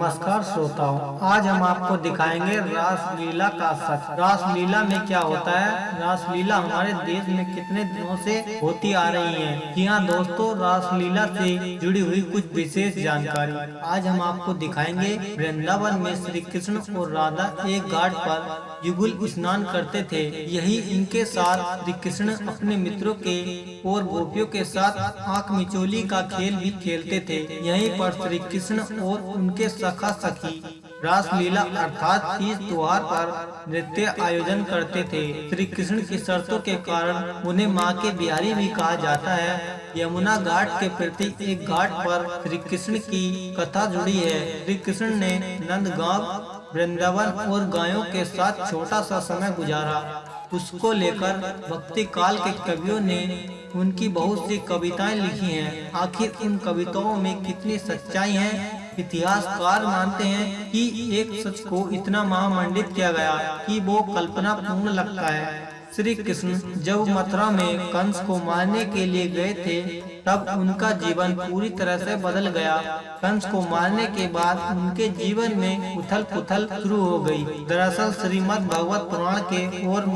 नमस्कार श्रोताओं, आज हम आपको दिखाएंगे रासलीला का सच। रासलीला में क्या होता है, रासलीला हमारे देश में कितने दिनों से होती आ रही है। जी हाँ दोस्तों, रासलीला से जुड़ी हुई कुछ विशेष जानकारी आज हम आपको दिखाएंगे। वृंदावन में श्री कृष्ण और राधा एक घाट पर युगल स्नान करते थे। यही इनके साथ श्री कृष्ण अपने मित्रों के और गोपियों के साथ आंख मिचोली का खेल भी खेलते थे। यहीं पर श्री कृष्ण और उनके सखा सखी रासलीला अर्थात इस त्योहार पर नृत्य आयोजन करते थे। श्री कृष्ण की शर्तों के कारण उन्हें माँ के बिहारी भी कहा जाता है। यमुना घाट के प्रति एक घाट पर श्री कृष्ण की कथा जुड़ी है। श्री कृष्ण ने नंदगांव, वृंदावन और गायों के साथ छोटा सा समय गुजारा। उसको लेकर भक्ति काल के कवियों ने उनकी बहुत सी कविताएं लिखी हैं। आखिर उन कविताओं में कितनी सच्चाई है, इतिहासकार मानते हैं कि एक सच को इतना महामंडित किया गया कि वो कल्पना पूर्ण लगता है। श्री कृष्ण जब मथुरा में कंस को मारने के लिए गए थे, तब उनका जीवन पूरी तरह से बदल गया। कंस को मारने के बाद उनके जीवन में उथल पुथल शुरू हो गई। दरअसल श्रीमद् भागवत पुराण के और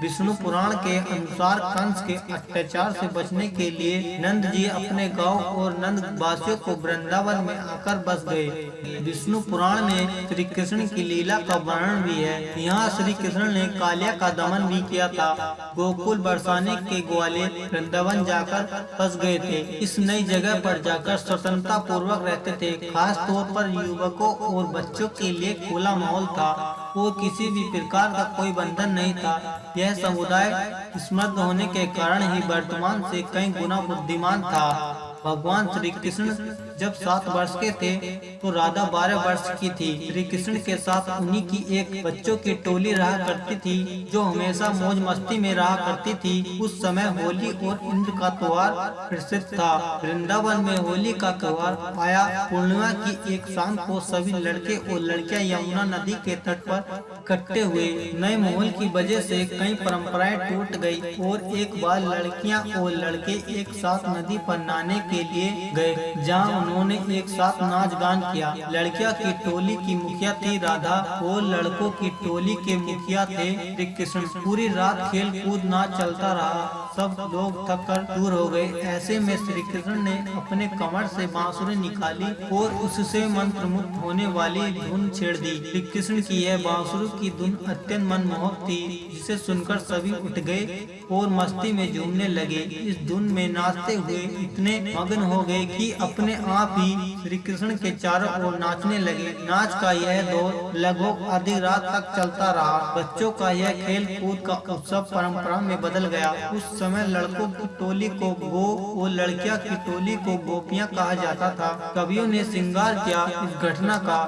विष्णु पुराण के अनुसार कंस के अत्याचार से बचने के लिए नंद जी अपने गांव और नंद वासियों को वृंदावन में आकर बस गए। विष्णु पुराण में श्री कृष्ण की लीला का वर्णन भी है। यहाँ श्री कृष्ण ने कालिया का दमन भी किया था। गोकुल बरसाने के ग्वाले वृंदावन जाकर फंस गए थे। इस नई जगह पर जाकर स्वतंत्रता पूर्वक रहते थे। खास तौर पर युवकों और बच्चों के लिए खुला माहौल था और किसी भी प्रकार का कोई बंधन नहीं था। यह समुदाय समृद्ध होने के कारण ही वर्तमान से कई गुना बुद्धिमान था। भगवान श्री कृष्ण जब 7 वर्ष के थे तो राधा 12 वर्ष की थी। श्री कृष्ण के साथ उन्हीं की एक बच्चों की टोली रहा करती थी, जो हमेशा मौज मस्ती में रहा करती थी। उस समय होली और इंद्र का त्योहार प्रसिद्ध था। वृंदावन में होली का त्योहार आया। पूर्णिमा की एक शाम को सभी लड़के और लड़कियां यमुना नदी के तट पर इकट्ठे हुए। नए माहौल की वजह से कई परंपराएं टूट गई और एक बार लड़कियां और लड़के एक साथ नदी पर नहाने के लिए गए, जहां उन्होंने एक साथ नाच गान किया। लड़कियां की टोली की मुखिया थी राधा और लड़कों की टोली के मुखिया थे श्री कृष्ण। पूरी रात खेल कूद नाच चलता रहा। सब लोग थक कर दूर हो गए। ऐसे में श्री कृष्ण ने अपने कमर से बांसुरी निकाली और उससे मंत्र मुक्त होने वाली धुन छेड़ दी। श्री कृष्ण की यह बांसुरी की धुन अत्यंत मनमोहक थी, जिसे सुनकर सभी उठ गए और मस्ती में झूमने लगे। इस धुन में नाचते हुए इतने मग्न हो गए कि अपने आप ही श्री कृष्ण के चारों ओर नाचने लगे। नाच का यह दौर लगभग आधी रात तक चलता रहा। बच्चों का यह खेल कूद का उत्सव परंपरा में बदल गया। उस समय लड़कों की टोली को गो और लड़कियां की टोली को गोपियां कहा जाता था। कवियों ने श्रृंगार किया इस घटना का।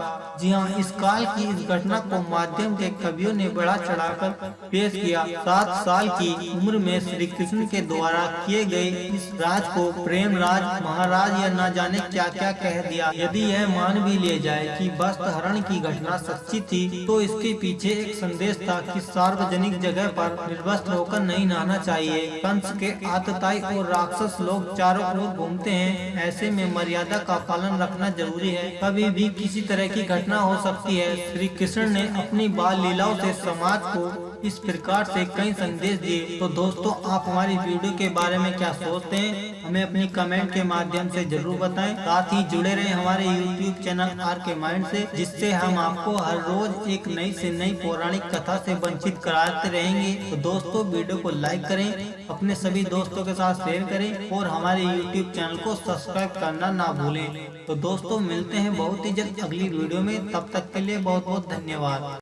जी हाँ, इस काल की इस घटना को माध्यम के कवियों ने बड़ा चढ़ाकर पेश किया। 7 साल की उम्र में श्री कृष्ण के द्वारा किए गए इस राज को प्रेम राज, महाराज या न जाने क्या क्या कह दिया। यदि यह मान भी लिया जाए कि वस्त्र हरण की घटना सच्ची थी, तो इसके पीछे एक संदेश था कि सार्वजनिक जगह पर निर्वस्त्र होकर नहीं नहाना चाहिए। कंस के आतताई और राक्षस लोग चारों ओर घूमते हैं। ऐसे में मर्यादा का पालन रखना जरूरी है। कभी भी किसी तरह की घटना हो सकती है। श्री कृष्ण ने अपनी बाल लीलाओं से समाज को इस प्रकार से कई संदेश दिए। तो दोस्तों, आप हमारी वीडियो के बारे में क्या सोचते हैं, हमें अपनी कमेंट के माध्यम से जरूर बताएं। साथ ही जुड़े रहें हमारे YouTube चैनल RK माइंड से, जिससे हम आपको हर रोज एक नई से नई पौराणिक कथा से वंचित कराते रहेंगे। तो दोस्तों, वीडियो को लाइक करें, अपने सभी दोस्तों के साथ शेयर करें और हमारे YouTube चैनल को सब्सक्राइब करना ना भूलें। तो दोस्तों, मिलते हैं बहुत ही जल्द अगली वीडियो में। तब तक के लिए बहुत बहुत धन्यवाद।